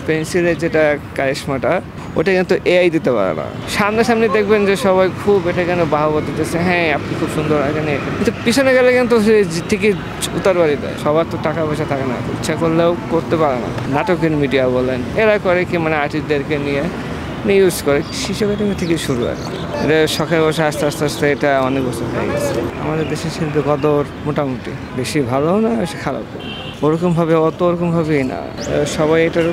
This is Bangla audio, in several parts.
পেন্সিলের যেটা কারিশমাটা ওটা কিন্তু এআই দিতে পারে না। সামনাসামনি দেখবেন যে সবাই খুব এটা কেন বাহবা দিতেছে, হ্যাঁ আপনি খুব সুন্দর এখানে, কিন্তু পিছনে গেলে কিন্তু ঠিকই উতার বাড়ি দেয়। সবার তো টাকা পয়সা থাকে না, ইচ্ছা করলেও করতে পারে না। নাটকের মিডিয়া বলেন, এরা করে কি মানে আর্টিস্টদেরকে নিয়ে ইউজ করে। শিশু একাডেমি থেকে শুরু আর কি, এটা শখের বসে আস্তে আস্তে আস্তে এটা অনেক বছর হয়ে গেছে। আমাদের দেশের শিল্পী কদর মোটামুটি, বেশি ভালো না বেশি খারাপ ওরকমভাবে ওরকমভাবেই না। সবাই এটার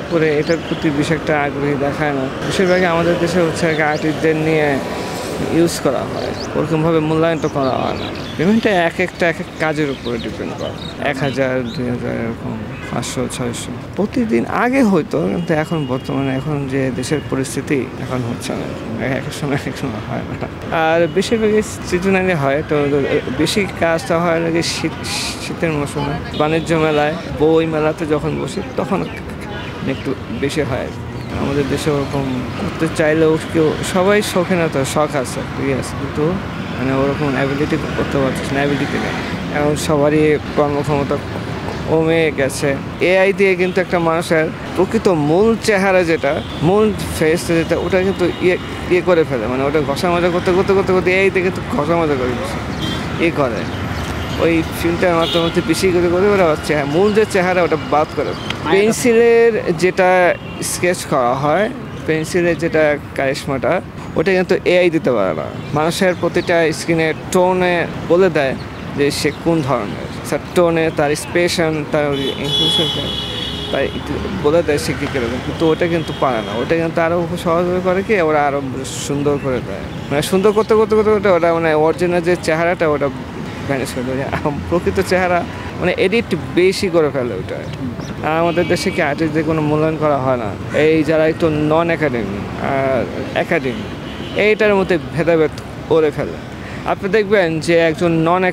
প্রতি বেশি একটা আগ্রহী দেখায় না। বেশিরভাগই আমাদের দেশে হচ্ছে আর্টিস্টদের নিয়ে ইউজ করা হয়, ওরকমভাবে মূল্যায়ন তো করা হয় না। পেমেন্টটা এক এক কাজের উপরে ডিপেন্ড করে, 1000, 2000 এরকম, 500, 600 প্রতিদিন আগে হয়তো, কিন্তু এখন বর্তমানে এখন যে দেশের পরিস্থিতি এখন হচ্ছে না, এক এক সময় হয় না। আর বেশিরভাগই সিজনালি হয়, তো বেশি কাজটা হয় নাকি শীতের মৌসুমে, বাণিজ্য মেলায়, বই মেলাতে যখন বসি তখন একটু বেশি হয়। আমাদের দেশে ওরকম করতে চাইলেও কেউ, সবাই শৌখিনতা শখ আছে, ঠিক আছে, কিন্তু মানে ওরকম অ্যাবিলিটি করতে পারছিস না, অ্যাবিলিটি নেই। এখন সবারই কর্মক্ষমতা কমে গেছে। এআই দিয়ে কিন্তু একটা মানুষের প্রকৃত মূল চেহারা যেটা, মূল ফেস যেটা, ওটা কিন্তু ইয়ে করে ফেলে, মানে ওটা ঘষা মজা করতে করতে করতে করতে এআই দিয়ে কিন্তু ঘষা মজা করে করে ওই ফিল্মটার মাধ্যমে বেশি করে ওরা হচ্ছে মূল যে চেহারা ওটা বাদ করে। পেন্সিলের যেটা স্কেচ করা হয়, পেন্সিলের যেটা কারিশমাটা ওটা কিন্তু এআই দিতে পারে না। মানুষের প্রতিটা স্কিনে টোনে বলে দেয় যে সে কোন ধরনের, তার টোনে, তার এক্সপ্রেশন, তার ইনফ্লুয়েন্স, তাই বলে দেয় সে কী কীরকম, কিন্তু ওটা কিন্তু পারে না। ওটা কিন্তু আরও সহজভাবে করে কি, ওরা আরও সুন্দর করে দেয়, মানে সুন্দর করতে করতে করতে করতে ওটা মানে অরিজিনাল যে চেহারাটা ওটা ম্যানেজ করে দেয়। প্রকৃত চেহারা মানে এডিট বেশি করে ফেলে ওটা। আর আমাদের দেশে কি আর্টিস্টদের কোনো মূল্যায়ন করা হয় না। এই যারা একটু নন একাডেমি আর একাডেমি, এইটার মধ্যে ভেদাভেদ করে ফেলে। আপনি দেখবেন যে একজন নন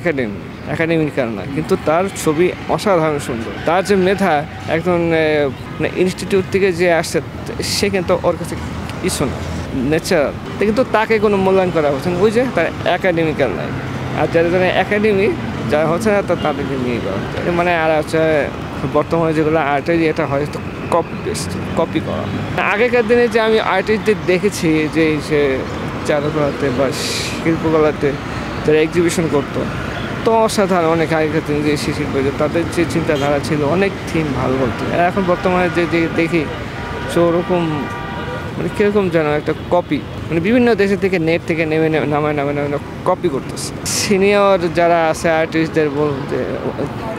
একাডেমিক্যাল না, কিন্তু তার ছবি অসাধারণ সুন্দর। তার যে মেধা, একজন ইনস্টিটিউট থেকে যে আসছে, সে কিন্তু ওর কাছে কিছু না, ন্যাচারাল, কিন্তু তাকে কোনো মূল্যায়ন করা হচ্ছে না, ওই যে তার একাডেমিক্যাল নাই। আর যারা একাডেমি যারা হচ্ছে না, তাদেরকে নিয়ে করা মানে। আর হচ্ছে বর্তমানে যেগুলো আর্টের এটা হয় তো কপি করা। আগেকার দিনে যে আমি আর্টিস্টদের দেখেছি যে সে চারুকলাতে বা শিল্পকলাতে যারা এক্সিবিশন করতো, তো অসাধারণ অনেক আগেকার দিনে যে শিল্প, তাদের যে চিন্তাধারা ছিল অনেক থিম ভালো বলতো। এখন বর্তমানে যে দেখি সে ওরকম মানে কীরকম যেন একটা কপি, মানে বিভিন্ন দেশের থেকে নেট থেকে নামায় কপি করতেছে। সিনিয়র যারা আছে আর্টিস্টদের বলতে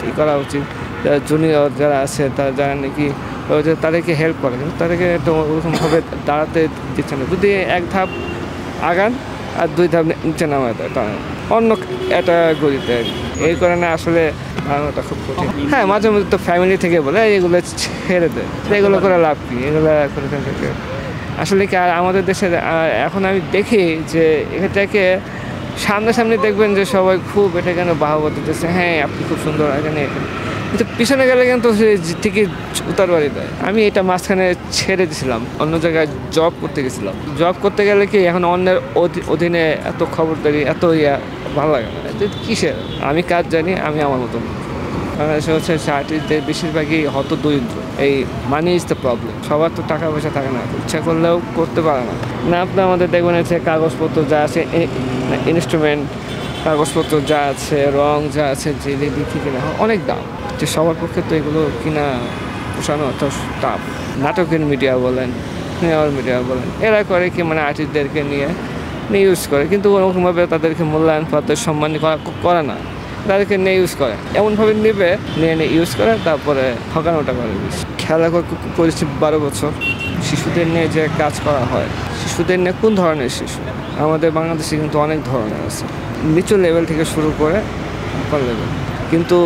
কী করা উচিত, যারা জুনিয়র যারা আছে তারা যারা নাকি তাদেরকে হেল্প করে, কিন্তু তাদেরকে তো ওরকমভাবে দাঁড়াতে দিচ্ছে না। যদি এক ধাপ আগান আর 2 ধাপ নিচে নামায় দেয়, তা অন্য একটা গতিতে। এই কারণে আসলে বানানোটা খুব কঠিন। হ্যাঁ, মাঝে মধ্যে তো ফ্যামিলি থেকে বলে এগুলো ছেড়ে দেয়, এগুলো করে লাভ কি, এগুলো করে থেকে আসলে কি। আর আমাদের দেশে এখন আমি দেখি যে এটাকে সামনাসামনি দেখবেন যে সবাই খুব এটা কেন বাহবা দিতেছে, হ্যাঁ আপনি খুব সুন্দর এখানে, কিন্তু পিছনে গেলে কিন্তু ঠিকই উতার বাড়ি দেয়। আমি এটা মাঝখানে ছেড়ে দিয়েছিলাম, অন্য জায়গায় জব করতে গেছিলাম। জব করতে গেলে কি এখন অন্যের অধীনে এত খবরদারি, এত ভালো লাগে না। কিসের, আমি কাজ জানি, আমি আমার মতন। বাংলাদেশে হচ্ছে আর্টিস্টদের বেশিরভাগই হতদরিদ্র, এই মানি ইজ দ্য প্রবলেম। সবার তো টাকা পয়সা থাকে না, ইচ্ছা করলেও করতে পারে না। আপনি আমাদের দেখবেন হচ্ছে কাগজপত্র যা আছে, ইনস্ট্রুমেন্ট, কাগজপত্র যা আছে, রং যা আছে, যে দেখি কিনা অনেক দাম, যে সবার পক্ষে তো এগুলো কিনা পোষানো অত টাফ। নাটকের মিডিয়া বলেন, সিনেমার মিডিয়া বলেন, এরা করে কি মানে আর্টিস্টদেরকে নিয়ে ইউজ করে, কিন্তু ওরকমভাবে তাদেরকে মূল্যায়ন, তাদের সম্মান করে না। তাদেরকে নিয়ে ইউজ করে, এমনভাবে নিয়ে ইউজ করে, তারপরে ঠকানোটা করে। খেলা করেছি 12 বছর। শিশুদের নিয়ে যে কাজ করা হয়, শিশুদের নিয়ে কোন ধরনের শিশু, আমাদের বাংলাদেশে কিন্তু অনেক ধরনের আছে, নিচু লেভেল থেকে শুরু করে উপর লেভেল। কিন্তু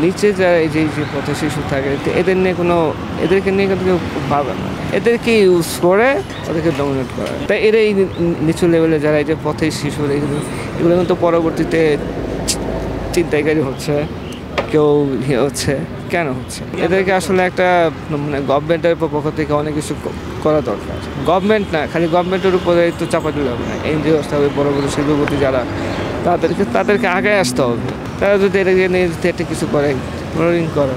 নিচে যারা এই যে পথে শিশু থাকে, এদেরকে নিয়ে কিন্তু কেউ ভাবে না, এদেরকে ইউজ করে ওদেরকে ডমিনেট করে। তাই এরা এই নিচু লেভেলে যারা এই যে পথে শিশু, এগুলো কিন্তু পরবর্তীতে চিন্তাকারী হচ্ছে, কেউ হচ্ছে, কেন হচ্ছে। এদেরকে আসলে একটা মানে গভর্নমেন্টের পক্ষ থেকে অনেক কিছু করা দরকার। গভর্নমেন্ট না, খালি গভর্নমেন্টের উপরে তো চাপা দিলে হবে না। এনজিও হবে, বড় বড় শিল্পপতি যারা, তাদেরকে আগে আসতে হবে। তারা যদি এটাকে নিয়ে একটা কিছু করে, মনিটরিং করে,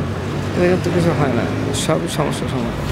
এটা কিন্তু কিছু হয় না, সব সমস্যার সমাধান।